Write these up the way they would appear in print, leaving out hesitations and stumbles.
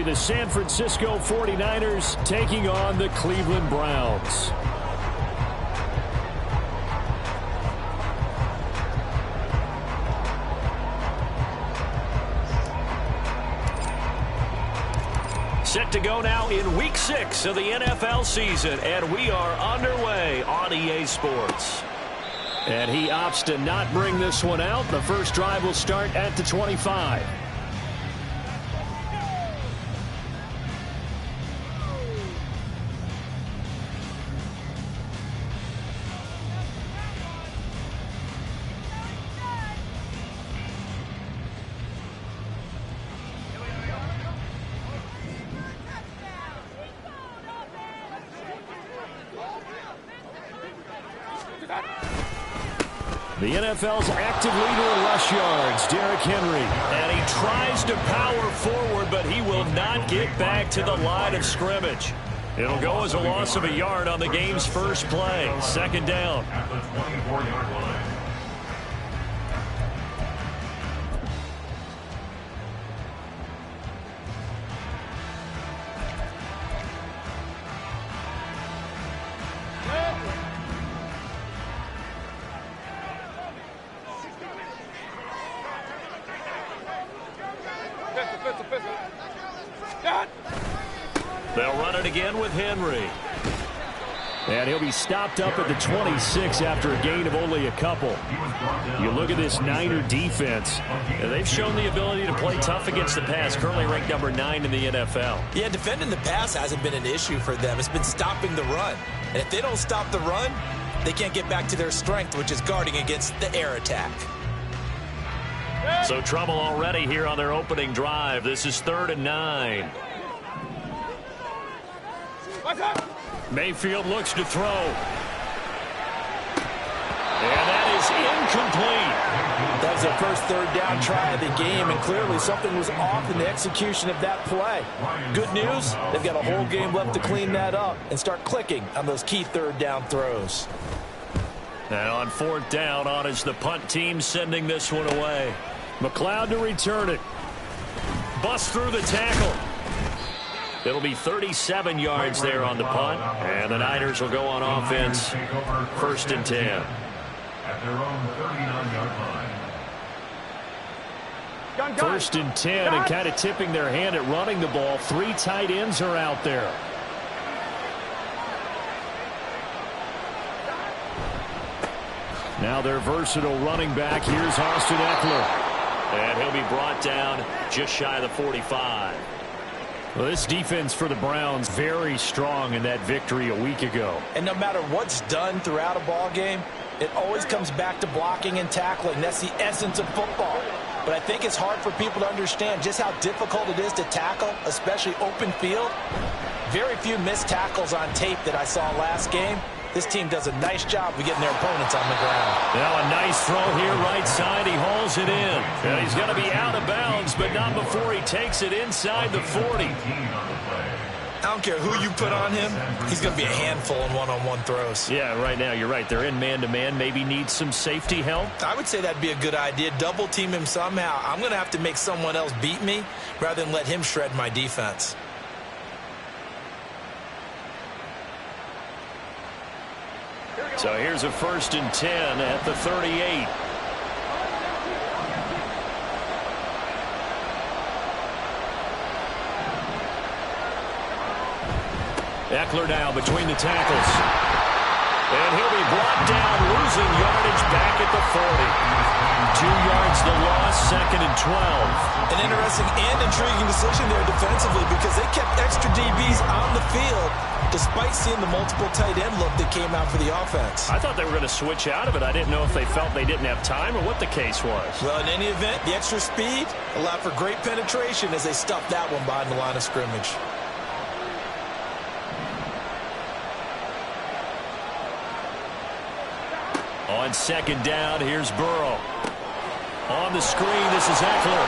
be the San Francisco 49ers taking on the Cleveland Browns. Set to go now in Week 6 of the NFL season, and we are underway on EA Sports. And he opts to not bring this one out. The first drive will start at the 25. The NFL's active leader in rush yards, Derrick Henry. And he tries to power forward, but he will not get back to the line of scrimmage. It'll go as a loss of a yard on the game's first play. Second down. At the 24-yard line. They'll run it again with Henry. And he'll be stopped up at the 26 after a gain of only a couple. You look at this Niner defense, and they've shown the ability to play tough against the pass, currently ranked number 9 in the NFL. Yeah, defending the pass hasn't been an issue for them. It's been stopping the run. And if they don't stop the run, they can't get back to their strength, which is guarding against the air attack. So trouble already here on their opening drive. This is 3rd and 9. Mayfield looks to throw. And that is incomplete. That was their first third down try of the game, and clearly something was off in the execution of that play. Good news, they've got a whole game left to clean that up and start clicking on those key third down throws. Now on 4th down, on is the punt team sending this one away. McLeod to return it. Bust through the tackle. It'll be 37 yards there on the punt, and the Niners will go on offense. 1st and 10. At their own 39-yard line. 1st and 10, and kind of tipping their hand at running the ball. 3 tight ends are out there. Now their versatile running back. Here's Austin Eckler. And he'll be brought down just shy of the 45. Well, this defense for the Browns very strong in that victory a week ago. And no matter what's done throughout a ball game, it always comes back to blocking and tackling. That's the essence of football. But I think it's hard for people to understand just how difficult it is to tackle, especially open field. Very few missed tackles on tape that I saw last game. This team does a nice job of getting their opponents on the ground. Now a nice throw here right side. He hauls it in. And he's going to be out of bounds, but not before he takes it inside the 40. I don't care who you put on him. He's going to be a handful in one-on-one throws. Yeah, right now you're right. They're in man-to-man. Maybe need some safety help. I would say that'd be a good idea. Double team him somehow. I'm going to have to make someone else beat me rather than let him shred my defense. So here's a 1st and 10 at the 38. Eckler now between the tackles. And he'll be brought down, losing yardage back at the 40. 2 yards the loss, 2nd and 12. An interesting and intriguing decision there defensively because they kept extra DBs on the field despite seeing the multiple tight end look that came out for the offense. I thought they were going to switch out of it. I didn't know if they felt they didn't have time or what the case was. Well, in any event, the extra speed allowed for great penetration as they stuffed that one behind the line of scrimmage. On 2nd down, here's Burrow. On the screen, this is Eckler.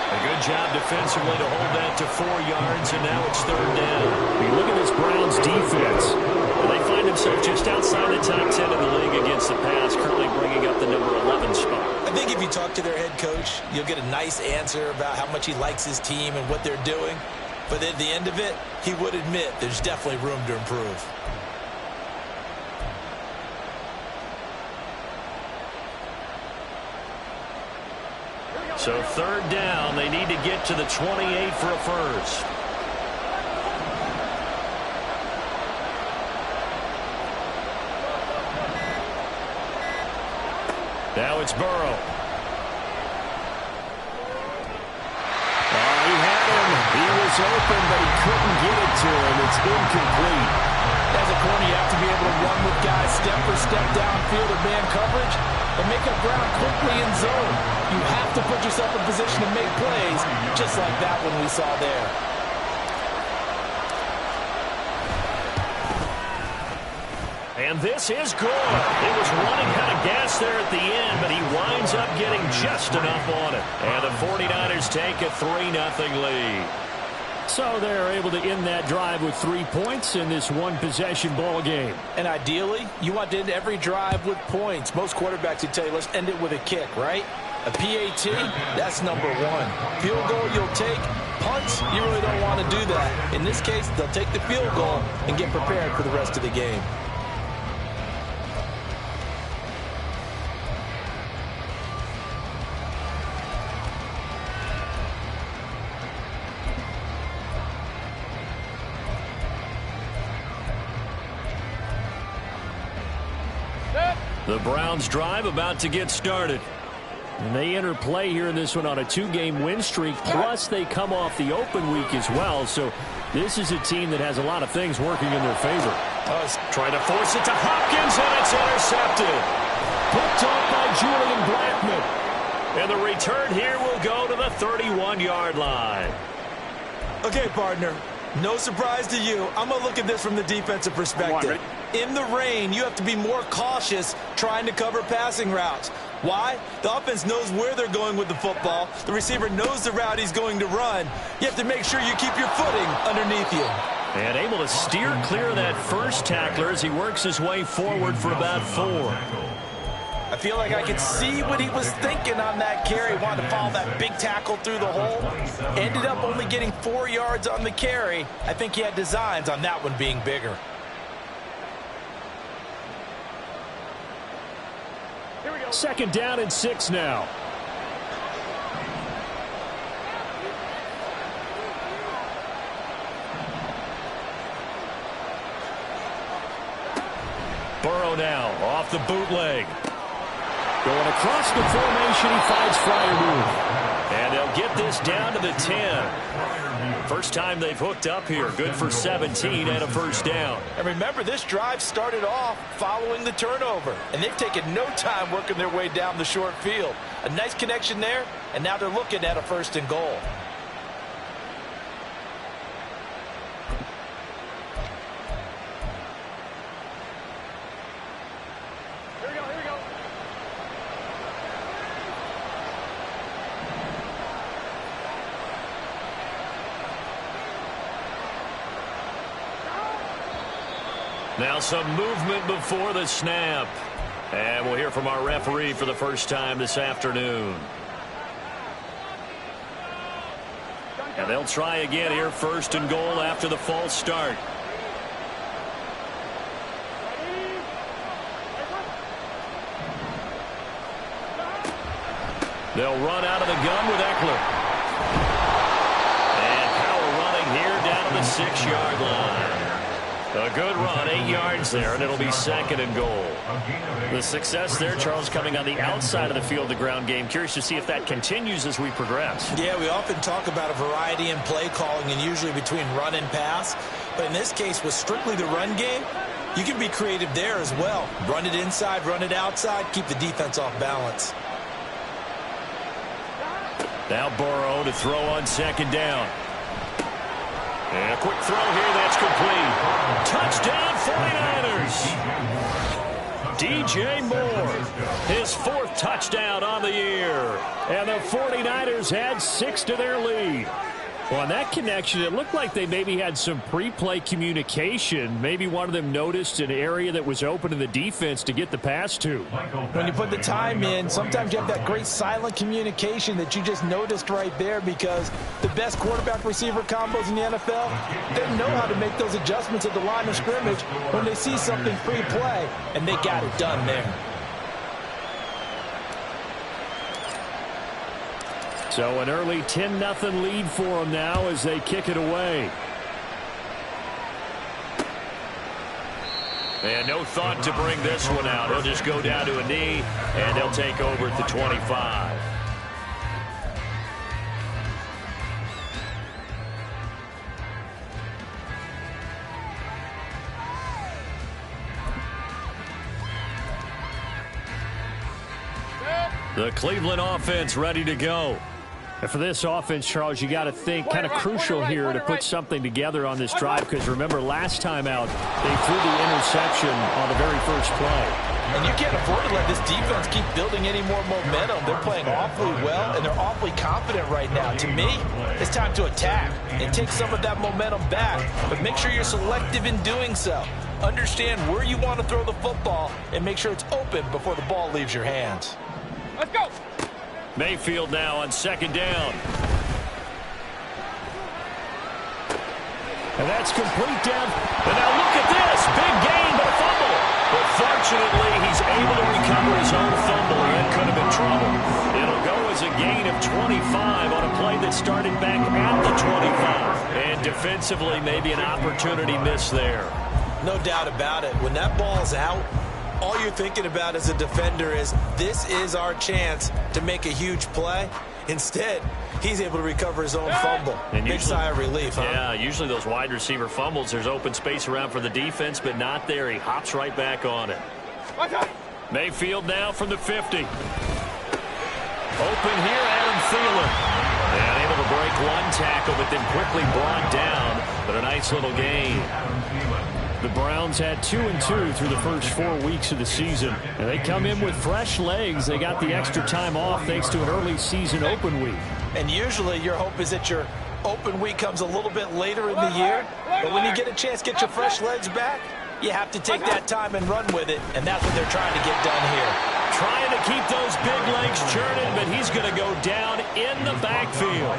A good job defensively to hold that to 4 yards, and now it's 3rd down. I mean, look at this Browns defense. And they find themselves just outside the top 10 in the league against the pass, currently bringing up the number 11 spot. I think if you talk to their head coach, you'll get a nice answer about how much he likes his team and what they're doing. But at the end of it, he would admit there's definitely room to improve. So 3rd down, they need to get to the 28 for a first. Now it's Burrow. He had him. He was open, but he couldn't get it to him. It's incomplete. As a corner, you have to be able to run with guys step for step downfield or man coverage and make up ground quickly in zone. You have to put yourself in position to make plays, just like that one we saw there. And this is good. It was running out of gas there at the end, but he winds up getting just enough on it. And the 49ers take a 3-0 lead. So they're able to end that drive with 3 points in this one-possession ball game. And ideally, you want to end every drive with points. Most quarterbacks would tell you, let's end it with a kick, right? A PAT, that's number 1. Field goal you'll take. Punts, you really don't want to do that. In this case, they'll take the field goal and get prepared for the rest of the game. The Browns drive about to get started. And they enter play here in this one on a 2-game win streak, plus they come off the open week as well. So this is a team that has a lot of things working in their favor. Trying to force it to Hopkins, and it's intercepted. Picked off by Julian Blackmon. And the return here will go to the 31-yard line. Okay, partner. No surprise to you. I'm going to look at this from the defensive perspective. In the rain, you have to be more cautious trying to cover passing routes. Why? The offense knows where they're going with the football. The receiver knows the route he's going to run. You have to make sure you keep your footing underneath you. And able to steer clear of that first tackler as he works his way forward for about 4. I feel like I could see what he was thinking on that carry. Wanted to follow that big tackle through the hole. Ended up only getting 4 yards on the carry. I think he had designs on that one being bigger. Here we go. 2nd down and 6 now. Burrow now off the bootleg. Going across the formation, he finds Freiermuth. And they'll get this down to the 10. First time they've hooked up here. Good for 17 and a first down. And remember, this drive started off following the turnover. And they've taken no time working their way down the short field. A nice connection there, and now they're looking at a 1st and goal. Now some movement before the snap. And we'll hear from our referee for the first time this afternoon. And they'll try again here, 1st and goal after the false start. They'll run out of the gun with Eckler. And power running here down to the 6-yard line. A good run, 8 yards there, and it'll be 2nd and goal. The success there, Charles, coming on the outside of the field, the ground game. Curious to see if that continues as we progress. Yeah, we often talk about a variety in play calling and usually between run and pass. But in this case, with strictly the run game, you can be creative there as well. Run it inside, run it outside, keep the defense off balance. Now Burrow to throw on 2nd down. And a quick throw here, that's complete. Touchdown 49ers. DJ Moore. His 4th touchdown on the year. And the 49ers add 6 to their lead. Well, on that connection, it looked like they maybe had some pre-play communication. Maybe one of them noticed an area that was open in the defense to get the pass to. When you put the time in, sometimes you have that great silent communication that you just noticed right there, because the best quarterback-receiver combos in the NFL, they know how to make those adjustments at the line of scrimmage when they see something pre-play, and they got it done there. So an early 10-0 lead for them now as they kick it away. And no thought to bring this one out. He'll just go down to a knee, and they'll take over at the 25. The Cleveland offense ready to go. And for this offense, Charles, you got to think kind of crucial here to put something together on this drive, because remember last time out they threw the interception on the very first play. And you can't afford to let this defense keep building any more momentum. They're playing awfully well, and they're awfully confident right now. To me, it's time to attack and take some of that momentum back, but make sure you're selective in doing so. Understand where you want to throw the football and make sure it's open before the ball leaves your hands. Let's go. Mayfield now on 2nd down. And that's complete down. And now look at this. Big gain, but a fumble. But fortunately, he's able to recover his own fumble. That could have been trouble. It'll go as a gain of 25 on a play that started back at the 25. And defensively, maybe an opportunity miss there. No doubt about it. When that ball's out, all you're thinking about as a defender is, this is our chance to make a huge play. Instead, he's able to recover his own fumble. And big sigh of relief, huh? Yeah, usually those wide receiver fumbles, there's open space around for the defense, but not there. He hops right back on it. Mayfield now from the 50. Open here, Adam Thielen. And able to break one tackle, but then quickly brought down. But a nice little gain. The Browns had 2-2 through the first 4 weeks of the season. And they come in with fresh legs. They got the extra time off thanks to an early season open week. And usually your hope is that your open week comes a little bit later in the year. But when you get a chance to get your fresh legs back, you have to take that time and run with it. And that's what they're trying to get done here. Trying to keep those big legs churning, but he's going to go down in the backfield.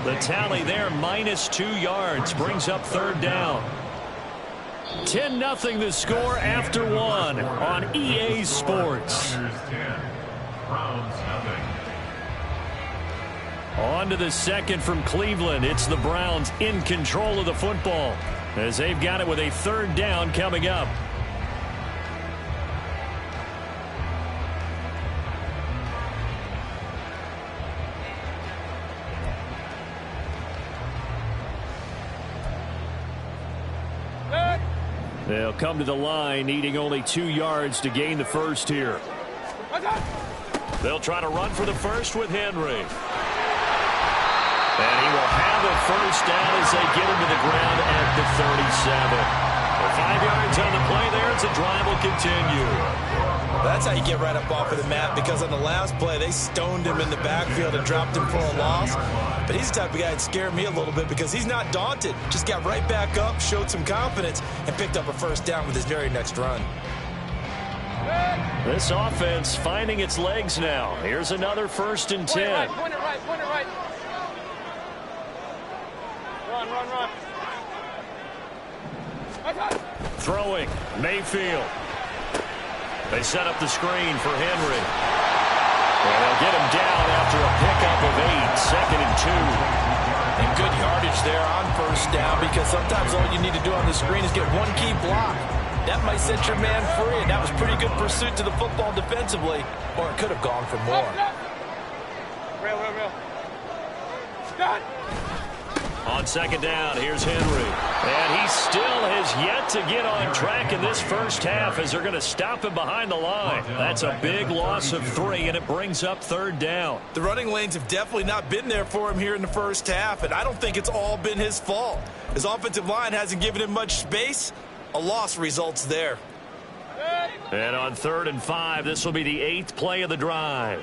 The tally there, -2 yards, brings up 3rd down. 10-0 the score after 1 on EA Sports. On to the 2nd from Cleveland. It's the Browns in control of the football as they've got it with a 3rd down coming up. They'll come to the line, needing only 2 yards to gain the first here. They'll try to run for the first with Henry. And he will have a first down as they get him to the ground at the 37. 5 yards on the play there as the drive will continue. That's how you get right up off of the mat, because on the last play, they stoned him in the backfield and dropped him for a loss. But he's the type of guy that scared me a little bit because he's not daunted. Just got right back up, showed some confidence, and picked up a first down with his very next run. This offense finding its legs now. Here's another 1st and 10. Point it right, point it right. Run. Throwing, Mayfield. They set up the screen for Henry. And they'll get him down after a pickup of 8, 2nd and 2. And good yardage there on first down, because sometimes all you need to do on the screen is get one key block. That might set your man free, and that was pretty good pursuit to the football defensively, or it could have gone for more. Real. Done. On 2nd down, here's Henry. And he still has yet to get on track in this first half as they're going to stop him behind the line. That's a big loss of 3, and it brings up 3rd down. The running lanes have definitely not been there for him here in the first half, and I don't think it's all been his fault. His offensive line hasn't given him much space. A loss results there. And on 3rd and 5, this will be the 8th play of the drive.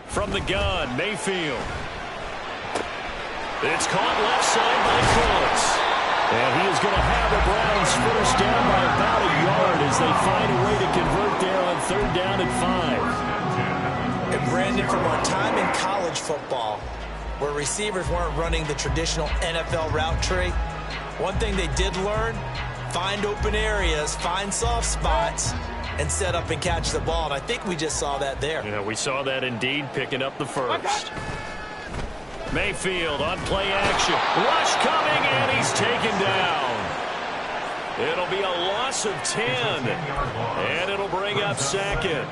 From the gun, Mayfield. It's caught left side by Cooks. And he is going to have the Browns first down by about a yard as they find a way to convert there on 3rd down and 5. And Brandon, from our time in college football, where receivers weren't running the traditional NFL route tree, one thing they did learn, find open areas, find soft spots, and set up and catch the ball. And I think we just saw that there. Yeah, we saw that indeed, picking up the first. Mayfield on play action. Rush coming, and he's taken down. It'll be a loss of 10, and it'll bring up 2nd.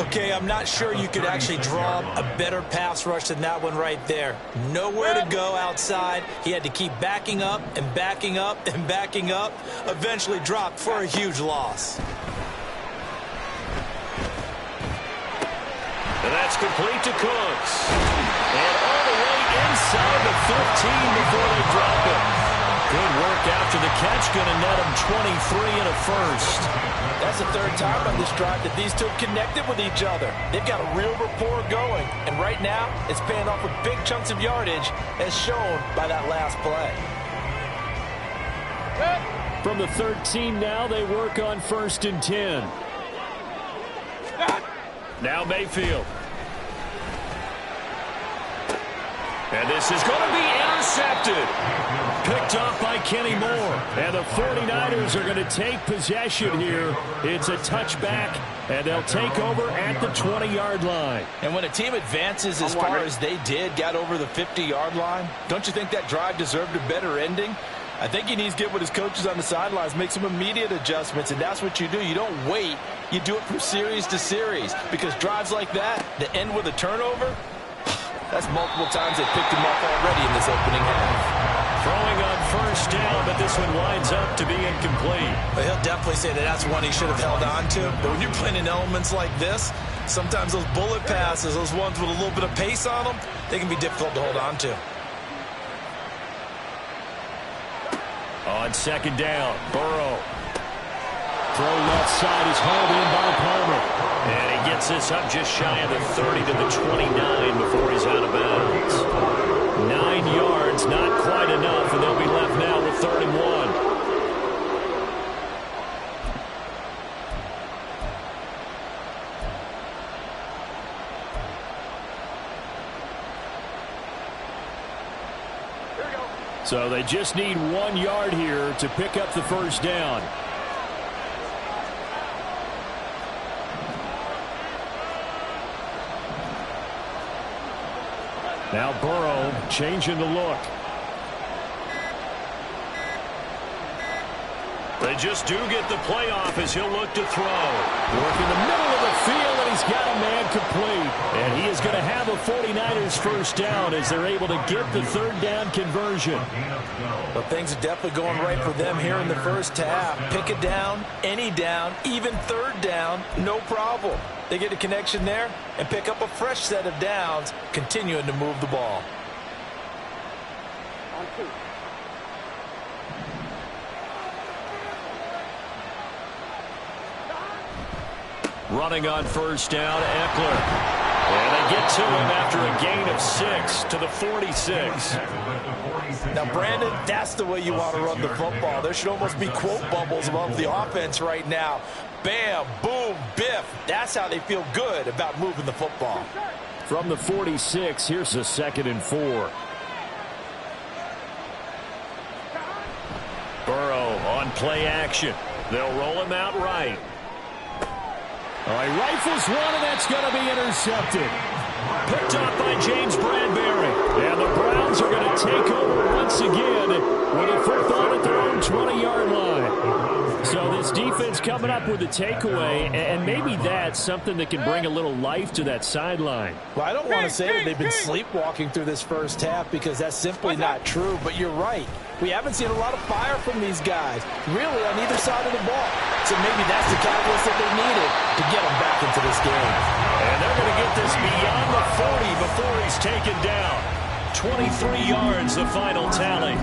Okay, I'm not sure you could actually draw a better pass rush than that one right there. Nowhere to go outside. He had to keep backing up and backing up and backing up. Eventually dropped for a huge loss. And that's complete to Cooks. And all the way inside the 15 before they drop it. Good work after the catch. Going to net him 23 and a first. That's the 3rd time on this drive that these two have connected with each other. They've got a real rapport going. And right now, it's paying off with big chunks of yardage, as shown by that last play. From the 13 now, they work on 1st and 10. Now Mayfield. And this is going to be intercepted. Picked off by Kenny Moore. And the 49ers are going to take possession here. It's a touchback, and they'll take over at the 20-yard line. And when a team advances as far as they did, got over the 50-yard line, don't you think that drive deserved a better ending? I think he needs to get with his coaches on the sidelines, make some immediate adjustments, and that's what you do. You don't wait. You do it from series to series, because drives like that end with a turnover, that's multiple times they picked him up already in this opening half. Throwing on 1st down, but this one winds up to be incomplete. But he'll definitely say that that's one he should have held on to. But when you're playing in elements like this, sometimes those bullet passes, those ones with a little bit of pace on them, they can be difficult to hold on to. On 2nd down, Burrow. Throw left side is hauled in by Palmer. And he gets this up just shy of the 30 to the 29 before he's out of bounds. 9 yards, not quite enough, and they'll be left now with 3rd and 1. So they just need 1 yard here to pick up the first down. Now Burrow changing the look. They just do get the playoff as he'll look to throw. Work in the middle of the field, and he's got a man complete. And he is going to have a 49ers first down as they're able to get the 3rd down conversion. Well, things are definitely going right for them here in the first half. Pick it down, any down, even 3rd down, no problem. They get a connection there and pick up a fresh set of downs, continuing to move the ball. On 2. Running on 1st down, Eckler. And they get to him after a gain of 6 to the 46. Now, Brandon, that's the way you want to run the football. There should almost be quote bubbles above the offense right now. Bam, boom, biff. That's how they feel good about moving the football. From the 46, here's a 2nd and 4. Burrow on play action. They'll roll him out right. All right, rifles one, and that's going to be intercepted. Picked up by James Bradbury. And the Browns are going to take over once again with a football at their own 20-yard line. So this defense coming up with a takeaway, and maybe that's something that can bring a little life to that sideline. Well, I don't want to say that they've been sleepwalking through this first half because that's simply not true, but you're right. We haven't seen a lot of fire from these guys, really, on either side of the ball. So maybe that's the catalyst that they needed to get them back into this game. And they're going to get this beyond the 40 before he's taken down. 23 yards, the final tally.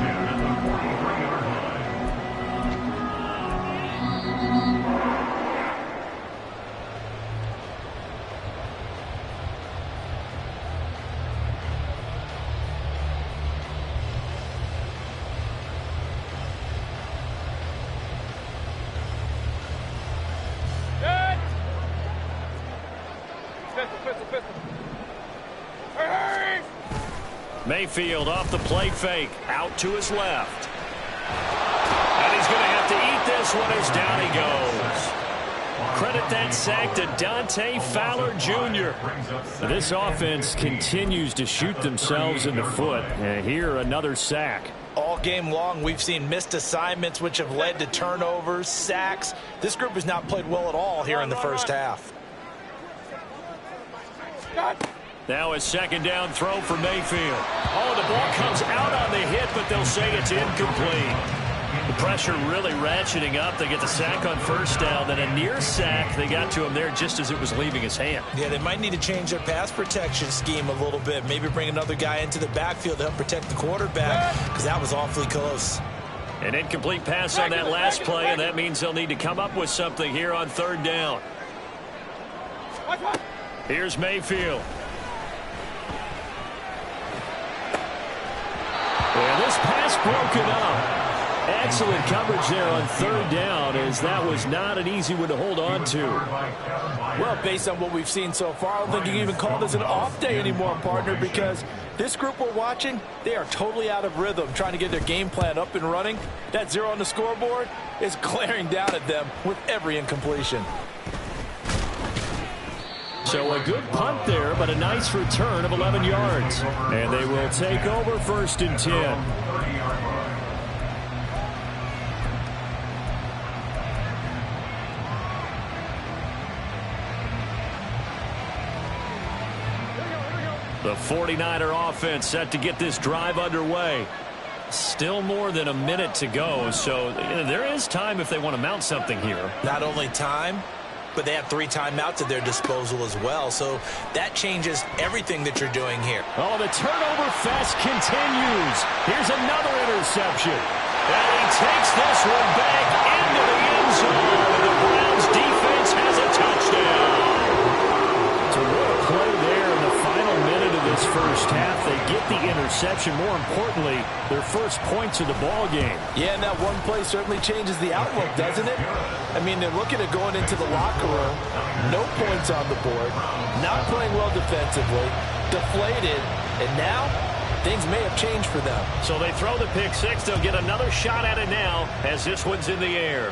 Pistol. Hey! Mayfield off the play fake. Out to his left. And he's going to have to eat this one as down he goes. Credit that sack to Dante Fowler Jr. This offense continues to shoot themselves in the foot. And here, another sack. All game long, we've seen missed assignments, which have led to turnovers, sacks. This group has not played well at all here in the first half. Now a second down throw for Mayfield. Oh, the ball comes out on the hit, but they'll say it's incomplete. The pressure really ratcheting up. They get the sack on first down, then a near sack. They got to him there just as it was leaving his hand. Yeah, they might need to change their pass protection scheme a little bit. Maybe bring another guy into the backfield to help protect the quarterback, because that was awfully close. An incomplete pass on that last play, and that means they'll need to come up with something here on third down. Here's Mayfield. And this pass broken up. Excellent coverage there on third down, as that was not an easy one to hold on to. Well, based on what we've seen so far, I don't think you can even call this an off day anymore, partner, because this group we're watching, they are totally out of rhythm, trying to get their game plan up and running. That 0 on the scoreboard is glaring down at them with every incompletion. So a good punt there, but a nice return of 11 yards. And they will take over 1st and 10. The 49er offense set to get this drive underway. Still more than a minute to go, so there is time if they want to mount something here. Not only time, but they have 3 timeouts at their disposal as well, so that changes everything that you're doing here. Oh, the turnover fest continues. Here's another interception. And he takes this one back into the end zone. The Browns defense has a touchdown. So what a play there in the final minute of this first half. They get the interception. More importantly, their first points of the ball game. Yeah, and that one play certainly changes the outlook, doesn't it? I mean, they're looking at going into the locker room, no points on the board, not playing well defensively, deflated, and now things may have changed for them. So they throw the pick six. They'll get another shot at it now as this one's in the air.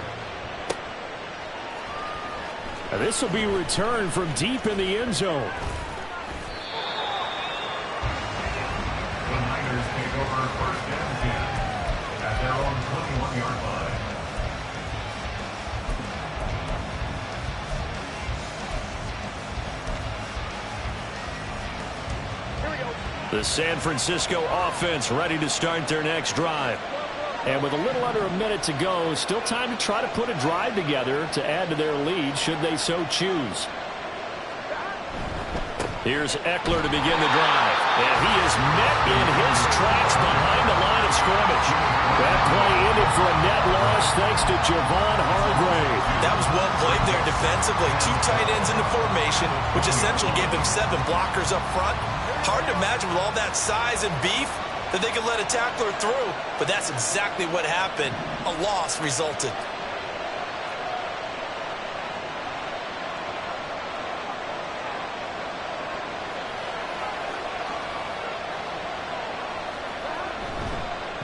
And this will be returned from deep in the end zone. The Niners take over 1st and 10 at their own 21-yard line. The San Francisco offense ready to start their next drive. And with a little under a minute to go, still time to try to put a drive together to add to their lead should they so choose. Here's Eckler to begin the drive. And he is met in his tracks behind the line of scrimmage. That play ended for a net loss thanks to Javon Hargrave. That was well played there defensively. 2 tight ends in the formation, which essentially gave them 7 blockers up front. Hard to imagine with all that size and beef that they could let a tackler through, but that's exactly what happened. A loss resulted.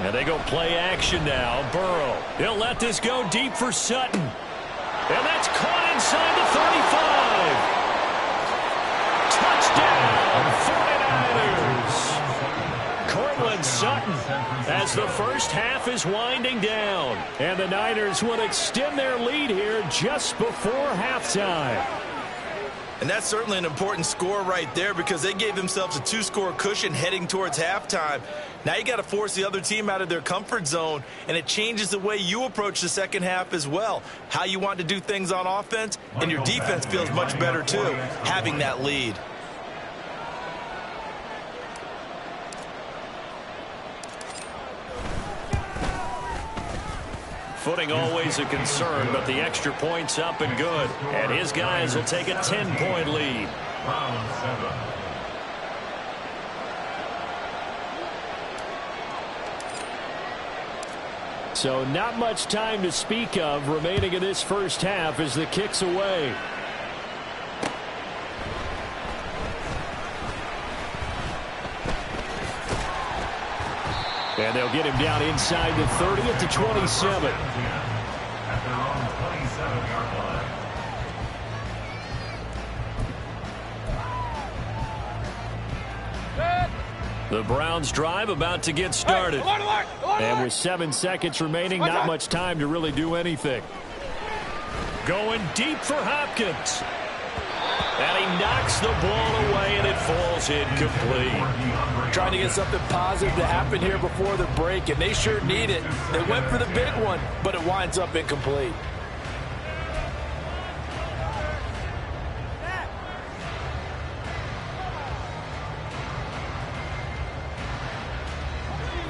And they go play action now. Burrow. He'll let this go deep for Sutton. And that's caught inside the 35. Touchdown, 49ers. Cortland Sutton as the first half is winding down. And the Niners will extend their lead here just before halftime. And that's certainly an important score right there because they gave themselves a 2-score cushion heading towards halftime. Now you got to force the other team out of their comfort zone, and it changes the way you approach the second half as well. How you want to do things on offense, and your defense feels much better too, having that lead. Footing always a concern, but the extra point's up and good. And his guys will take a 10-point lead. Round 7. So not much time to speak of remaining in this first half as the kick's away. And they'll get him down inside the 30 at the 27. At their own 27-yard line. The Browns drive about to get started. And with 7 seconds remaining, not much time to really do anything. Going deep for Hopkins. And he knocks the ball away, and it falls incomplete. Trying to get something positive to happen here before the break, and they sure need it. They went for the big one, but it winds up incomplete.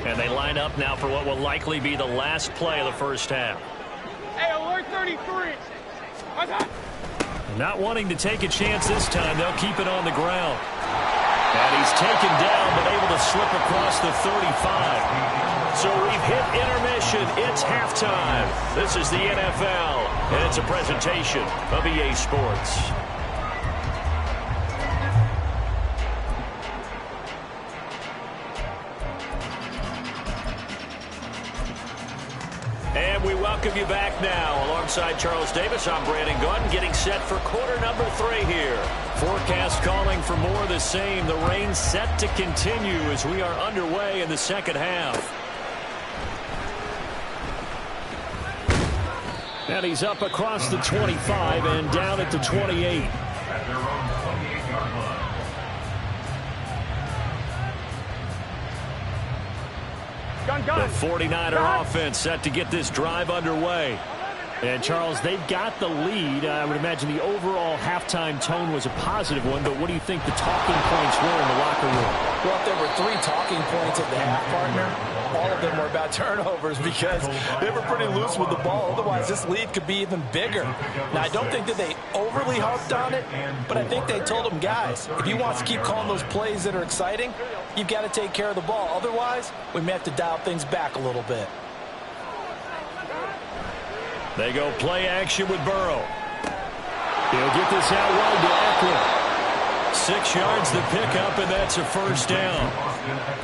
And they line up now for what will likely be the last play of the first half. Hey, alert 33. Not wanting to take a chance this time, they'll keep it on the ground. And he's taken down, but able to slip across the 35. So we've hit intermission. It's halftime. This is the NFL, and it's a presentation of EA Sports. And we welcome you back now. Alongside Charles Davis, I'm Brandon Gunn, getting set for quarter number 3 here. Forecast calling for more of the same. The rain set to continue as we are underway in the second half. And he's up across the 25 and down at the 28. At their own 28-yard line. The 49er offense set to get this drive underway. And, Charles, they've got the lead. I would imagine the overall halftime tone was a positive one, but what do you think the talking points were in the locker room? Well, if there were 3 talking points at the half, partner, all of them were about turnovers because they were pretty loose with the ball. Otherwise, this lead could be even bigger. Now, I don't think that they overly harped on it, but I think they told them, guys, if you want to keep calling those plays that are exciting, you've got to take care of the ball. Otherwise, we may have to dial things back a little bit. They go play action with Burrow. He'll get this out wide to Eckler. 6 yards the pickup, and that's a first down.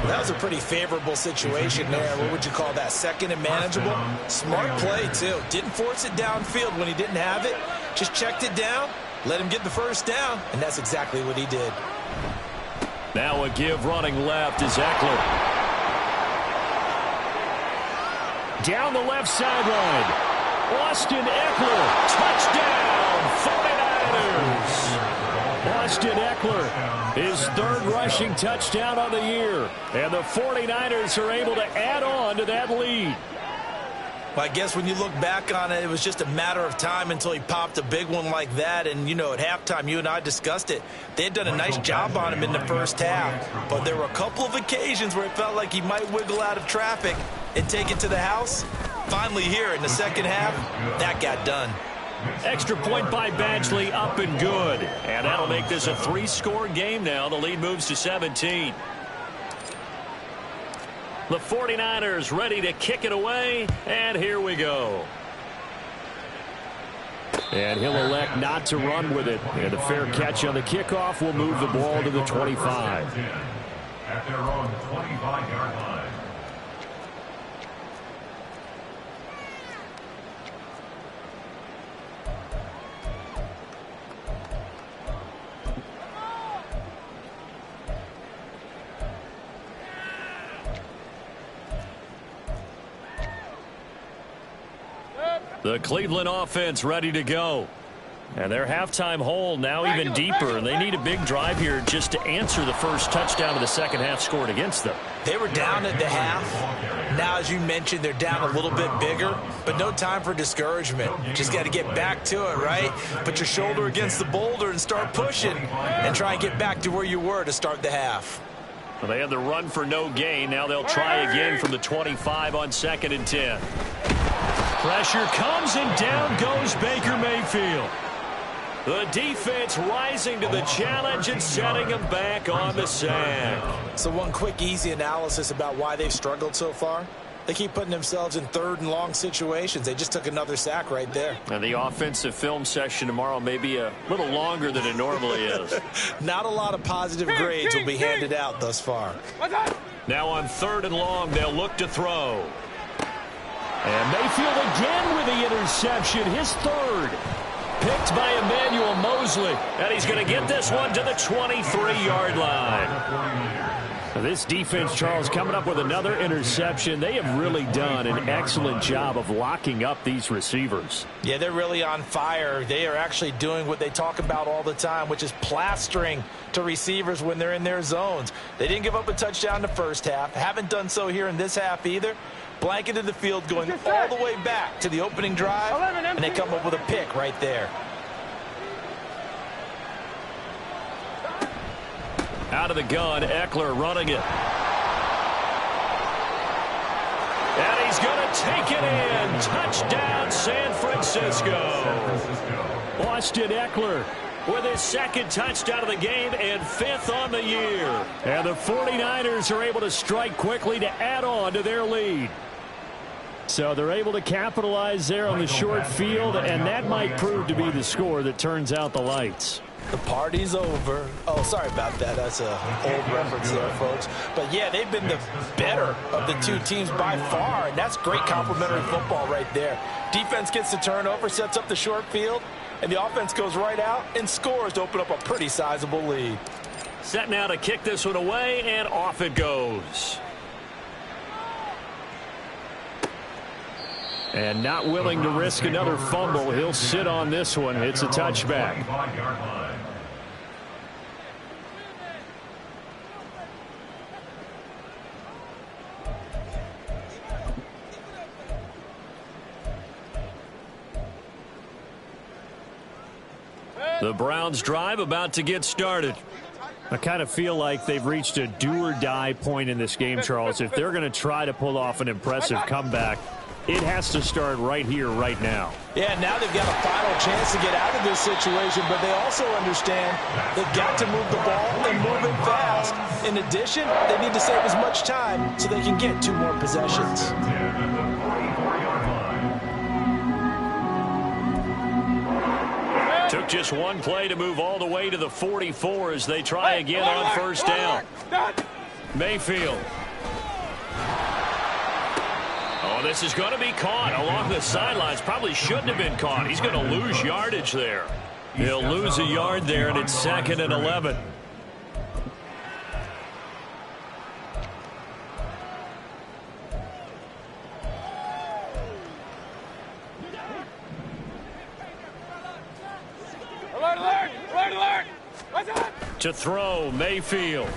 That was a pretty favorable situation there. What would you call that? Second and manageable? Smart play, too. Didn't force it downfield when he didn't have it. Just checked it down, let him get the first down, and that's exactly what he did. Now a give running left is Eckler. Down the left sideline. Austin Eckler, touchdown, 49ers. Austin Eckler, his 3rd rushing touchdown on the year. And the 49ers are able to add on to that lead. Well, I guess when you look back on it, it was just a matter of time until he popped a big one like that. And, you know, at halftime, you and I discussed it. They had done a nice job on him in the first half. But there were a couple of occasions where it felt like he might wiggle out of traffic and take it to the house. Finally here in the second half, that got done. Extra point by Badgley, up and good. And that'll make this a 3-score game now. The lead moves to 17. The 49ers ready to kick it away, and here we go. And he'll elect not to run with it. And a fair catch on the kickoff will move the ball to the 25. At their own 25-yard line. The Cleveland offense ready to go. And their halftime hole now even deeper. And they need a big drive here just to answer the first touchdown of the second half scored against them. They were down at the half. Now, as you mentioned, they're down a little bit bigger, but no time for discouragement. Just got to get back to it, right? Put your shoulder against the boulder and start pushing and try and get back to where you were to start the half. Well, they had the run for no gain. Now they'll try again from the 25 on 2nd and 10. Pressure comes, and down goes Baker Mayfield. The defense rising to the challenge and setting them back on the sack. So one quick, easy analysis about why they've struggled so far. They keep putting themselves in 3rd and long situations. They just took another sack right there. And the offensive film session tomorrow may be a little longer than it normally is. Not a lot of positive grades will be handed out thus far. Now on 3rd and long, they'll look to throw. And Mayfield again with the interception, his 3rd. Picked by Emmanuel Mosley. And he's going to get this one to the 23-yard line. This defense, Charles, coming up with another interception. They have really done an excellent job of locking up these receivers. Yeah, they're really on fire. They are actually doing what they talk about all the time, which is plastering to receivers when they're in their zones. They didn't give up a touchdown in the first half. Haven't done so here in this half either. Blanketed the field going all the way back to the opening drive, and they come up with a pick right there. Out of the gun, Eckler running it. And he's going to take it in. Touchdown, San Francisco. Austin Eckler with his 2nd touchdown of the game and 5th on the year. And the 49ers are able to strike quickly to add on to their lead. So they're able to capitalize there on the short field, and that might prove to be the score that turns out the lights. The party's over. Oh, sorry about that. That's an old reference there, folks. But, yeah, they've been the better of the two teams by far, and that's great complementary football right there. Defense gets the turnover, sets up the short field, and the offense goes right out and scores to open up a pretty sizable lead. Set now to kick this one away, and off it goes. And not willing to risk another fumble. He'll sit on this one. It's a touchback. The Browns drive about to get started. I kind of feel like they've reached a do-or-die point in this game, Charles. If they're going to try to pull off an impressive comeback, it has to start right here, right now. Yeah, now they've got a final chance to get out of this situation, but they also understand they've got to move the ball and move it fast. In addition, they need to save as much time so they can get 2 more possessions. Took just one play to move all the way to the 44 as they try again on 1st down. Mayfield. Oh, this is going to be caught along the sidelines. Probably shouldn't have been caught. He's going to lose yardage there. He'll lose a yard there, and it's 2nd and 11. Alert, alert! Alert, alert! What's up? To throw, Mayfield.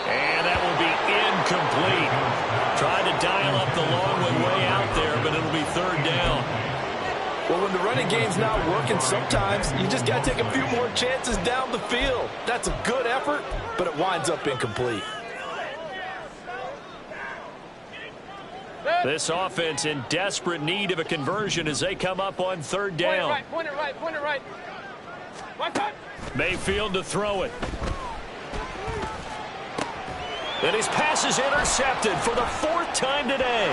And that will be incomplete. Trying to dial up the long one way out there, but it'll be 3rd down. Well, when the running game's not working, sometimes you just got to take a few more chances down the field. That's a good effort, but it winds up incomplete. This offense in desperate need of a conversion as they come up on 3rd down. Point it right, point it right. Watch out. Mayfield to throw it. And his pass is intercepted for the 4th time today.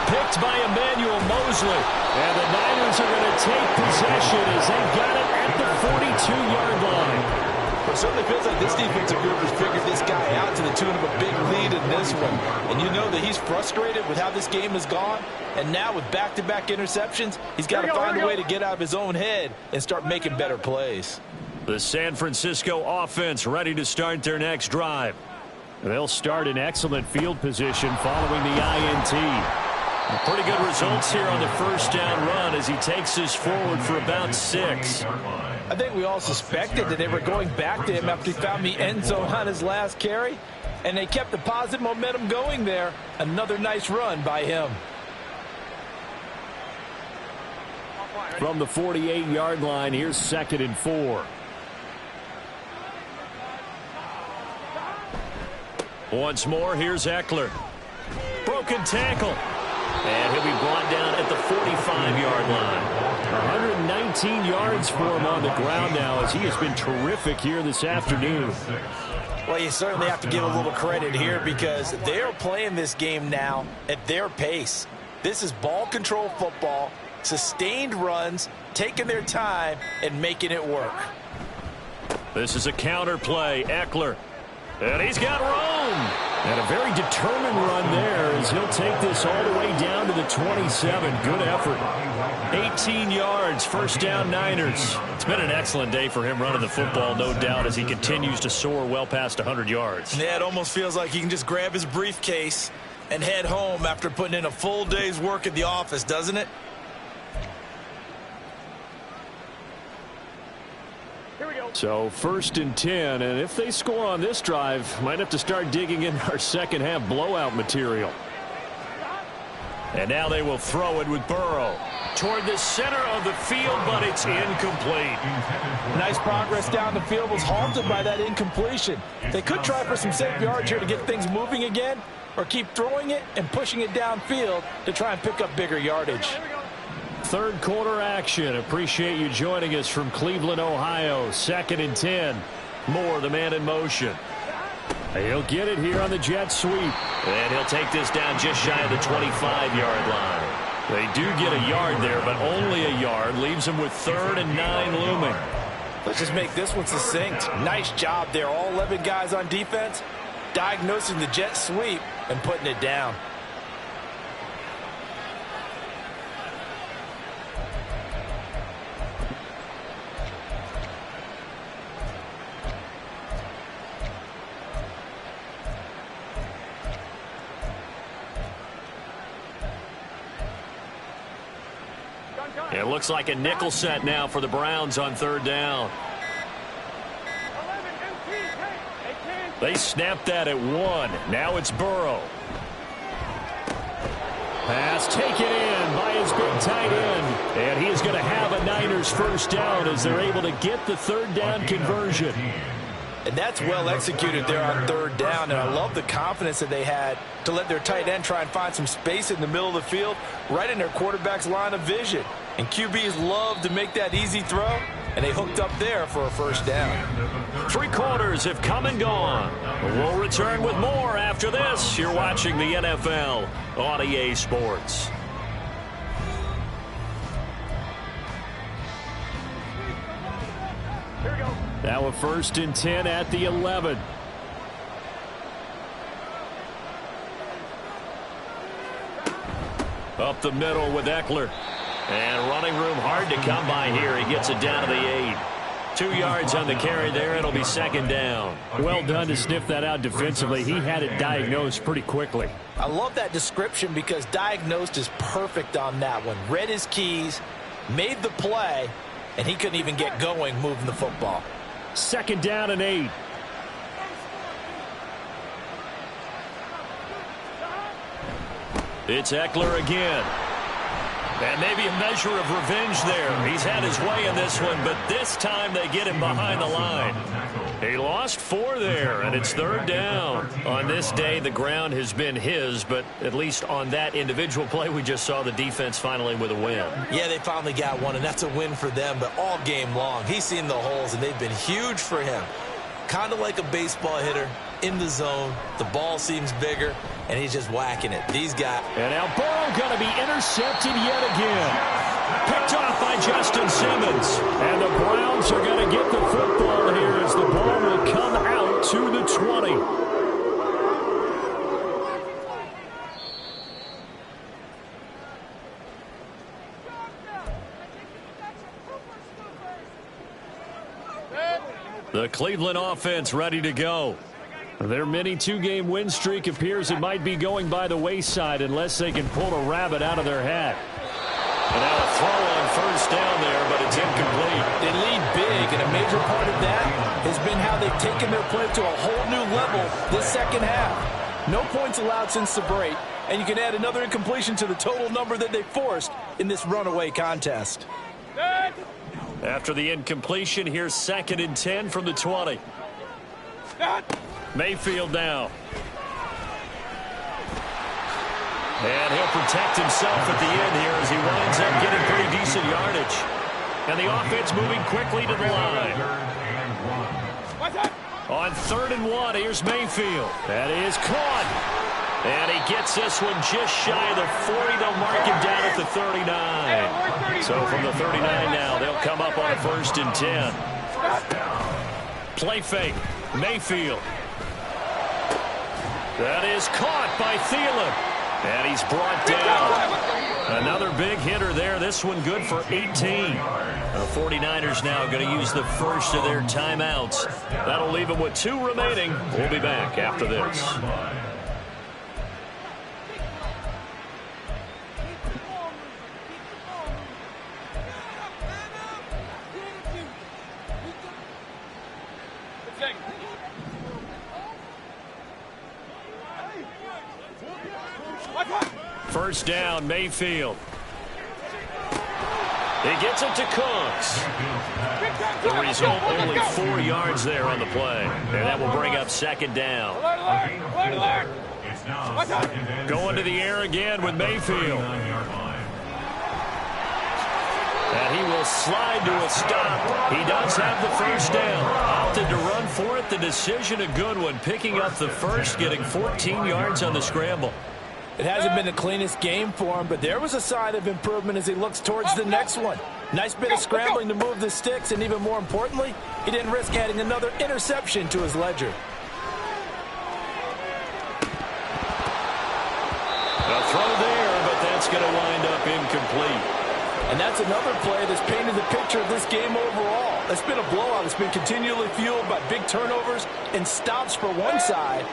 Picked by Emmanuel Mosley. And the Niners are going to take possession as they've got it at the 42-yard line. It certainly feels like this defensive group has figured this guy out to the tune of a big lead in this one. And you know that he's frustrated with how this game has gone. And now with back-to-back interceptions, he's got to find a way to get out of his own head and start making better plays. The San Francisco offense ready to start their next drive. They'll start in excellent field position following the INT. Pretty good results here on the 1st down run as he takes this forward for about 6. I think we all suspected that they were going back to him after he found the end zone on his last carry, and they kept the positive momentum going there. Another nice run by him. From the 48-yard line, here's 2nd and 4. Once more, here's Eckler. Broken tackle. And he'll be brought down at the 45-yard line. 119 yards for him on the ground now as he has been terrific here this afternoon. Well, you certainly have to give a little credit here because they're playing this game now at their pace. This is ball control football, sustained runs, taking their time and making it work. This is a counter play. Eckler And he's got room. And a very determined run there as he'll take this all the way down to the 27. Good effort. 18 yards, first down Niners. It's been an excellent day for him running the football, no doubt, as he continues to soar well past 100 yards. Yeah, it almost feels like he can just grab his briefcase and head home after putting in a full day's work at the office, doesn't it? So 1st and 10, and if they score on this drive, might have to start digging in our second half blowout material. And now they will throw it with Burrow toward the center of the field, but it's incomplete. Nice progress down the field, was halted by that incompletion. They could try for some safe yards here to get things moving again, or keep throwing it and pushing it downfield to try and pick up bigger yardage. Third quarter action. Appreciate you joining us from Cleveland, Ohio. 2nd and 10. Moore, the man in motion. He'll get it here on the jet sweep. And he'll take this down just shy of the 25-yard line. They do get a yard there, but only a yard. Leaves them with 3rd and 9 looming. Let's just make this one succinct. Nice job there. All 11 guys on defense diagnosing the jet sweep and putting it down. It looks like a nickel set now for the Browns on 3rd down. They snapped that at 1. Now it's Burrow. Pass taken in by his big tight end. And he is going to have a Niners first down as they're able to get the 3rd down conversion. And that's well executed there on 3rd down. And I love the confidence that they had to let their tight end try and find some space in the middle of the field, right in their quarterback's line of vision. And QBs love to make that easy throw, and they hooked up there for a first down. 3 quarters have come and gone. We'll return with more after this. You're watching the NFL on EA Sports. Now a 1st and 10 at the 11. Up the middle with Eckler. And running room hard to come by here. He gets it down to the 8. 2 yards on the carry there. It'll be 2nd down. Well done to sniff that out defensively. He had it diagnosed pretty quickly. I love that description because diagnosed is perfect on that one. Read his keys, made the play, and he couldn't even get going moving the football. 2nd down and 8. It's Eckler again. And maybe a measure of revenge there. He's had his way in this one, but this time they get him behind the line. He lost 4 there, and it's 3rd down. On this day, the ground has been his, but at least on that individual play, we just saw the defense finally with a win. Yeah, they finally got one, and that's a win for them, but all game long, he's seen the holes, and they've been huge for him. Kind of like a baseball hitter in the zone. The ball seems bigger, and he's just whacking it. These guys. And now Burrow going to be intercepted yet again. Picked off by Justin Simmons. And the Browns are going to get the football here as the ball will come out to the 20. The Cleveland offense ready to go. Their mini 2-game win streak appears it might be going by the wayside unless they can pull a rabbit out of their hat. And now a throw on 1st down there, but it's incomplete. They lead big, and a major part of that has been how they've taken their play to a whole new level this 2nd half. No points allowed since the break, and you can add another incompletion to the total number that they forced in this runaway contest. After the incompletion, here's 2nd and 10 from the 20. Mayfield now. And he'll protect himself at the end here as he winds up getting pretty decent yardage. And the offense moving quickly to the line. On 3rd and 1, here's Mayfield. That is caught. And he gets this one just shy of the 40. They'll mark him down at the 39. So from the 39 now, they'll come up on a 1st and 10. Play fake. Mayfield. That is caught by Thielen. And he's brought down. Another big hitter there. This one good for 18. The 49ers now going to use the first of their timeouts. That'll leave them with 2 remaining. We'll be back after this. First down, Mayfield. He gets it to Cooks. The result, only 4 yards there on the play. And that will bring up second down. Going to the air again with Mayfield. And he will slide to a stop. He does have the first down. Opted to run for it. The decision a good one. Picking up the first, getting 14 yards on the scramble. It hasn't been the cleanest game for him, but there was a sign of improvement as he looks towards the next one. Nice bit of scrambling to move the sticks, and even more importantly, he didn't risk adding another interception to his ledger. A throw there, but that's going to wind up incomplete. And that's another play that's painted the picture of this game overall. It's been a blowout. It's been continually fueled by big turnovers and stops for one side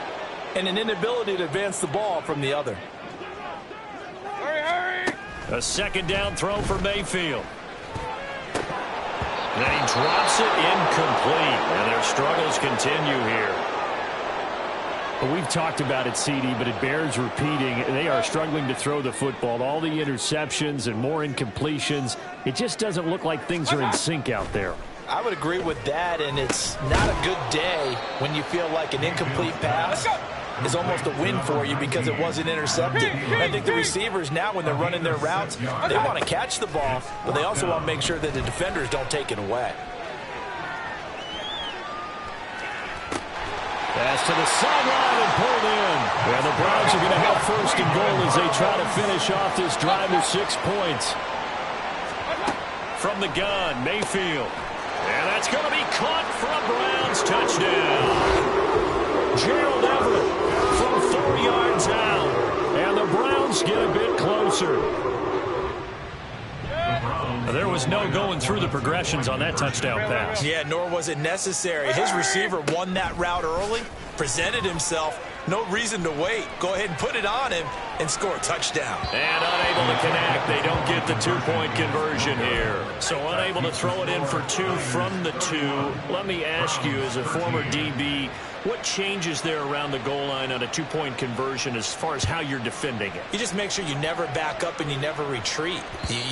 and an inability to advance the ball from the other. Hurry! A second down throw for Mayfield. And he drops it incomplete. And their struggles continue here. Well, we've talked about it, CD, but it bears repeating. They are struggling to throw the football. All the interceptions and more incompletions. It just doesn't look like things are in sync out there. I would agree with that, and it's not a good day when you feel like an incomplete pass is almost a win for you because it wasn't intercepted. And I think the receivers now, when they're running their routes, they want to catch the ball, but they also want to make sure that the defenders don't take it away. Pass to the sideline and pulled in. And the Browns are going to have first and goal as they try to finish off this drive with 6 points. From the gun, Mayfield. And that's going to be caught for a Browns touchdown. Gerald Everett from 4 yards out. And the Browns get a bit closer. There was no going through the progressions on that touchdown pass. Yeah, nor was it necessary. His receiver won that route early, presented himself. No reason to wait. Go ahead and put it on him and score a touchdown. And unable to connect. They don't get the 2-point conversion here. So unable to throw it in for 2 from the 2. Let me ask you, as a former DB, what changes there around the goal line on a 2-point conversion as far as how you're defending it? You just make sure you never back up and you never retreat.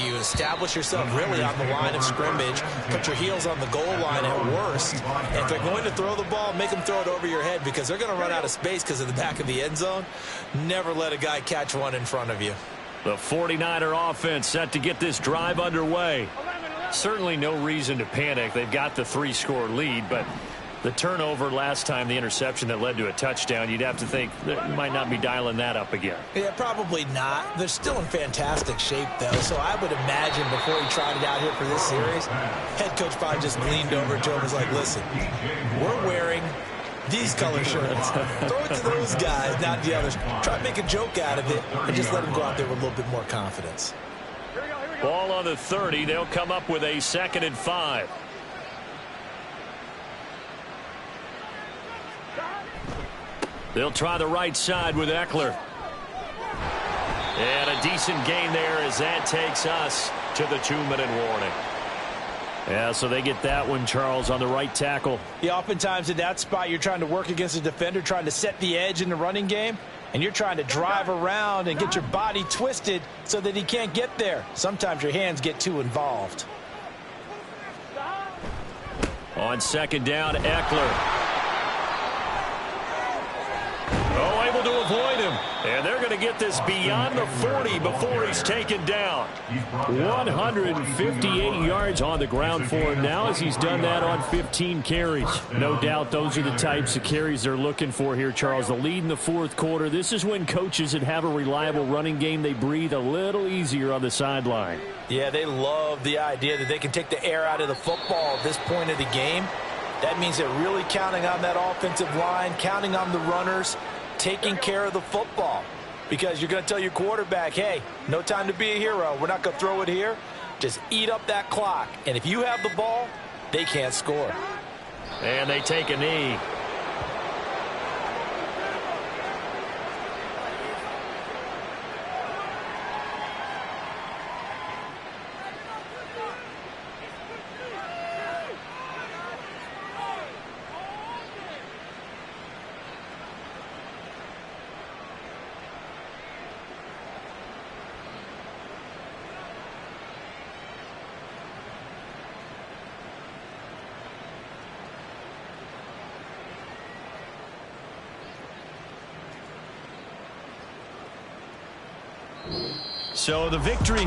You establish yourself really on the line of scrimmage, put your heels on the goal line at worst. And if they're going to throw the ball, make them throw it over your head because they're going to run out of space because of the back of the end zone. Never let a guy catch one in front of you. The 49er offense set to get this drive underway. Certainly no reason to panic. They've got the 3-score lead, but the turnover last time, the interception that led to a touchdown, you'd have to think that might not be dialing that up again. Yeah, probably not. They're still in fantastic shape, though, so I would imagine before he tried it out here for this series, head coach probably just leaned over to him and was like, listen, we're wearing these color shirts. Throw it to those guys, not the others. Try to make a joke out of it and just let them go out there with a little bit more confidence. Ball on the 30. They'll come up with a 2nd and 5. They'll try the right side with Eckler. And a decent gain there as that takes us to the 2-minute warning. Yeah, so they get that one, Charles, on the right tackle. Yeah, oftentimes in that spot, you're trying to work against a defender, trying to set the edge in the running game, and you're trying to drive around and get your body twisted so that he can't get there. Sometimes your hands get too involved. On 2nd down, Eckler. Oh, able to avoid him. And they're going to get this beyond the 40 before he's taken down. 158 yards on the ground for him now as he's done that on 15 carries. No doubt those are the types of carries they're looking for here, Charles. The lead in the 4th quarter. This is when coaches that have a reliable running game, they breathe a little easier on the sideline. Yeah, they love the idea that they can take the air out of the football at this point of the game. That means they're really counting on that offensive line, counting on the runners. taking care of the football. Because you're going to tell your quarterback, hey, no time to be a hero. We're not going to throw it here. Just eat up that clock. And if you have the ball, they can't score. And they take a knee. So the victory here.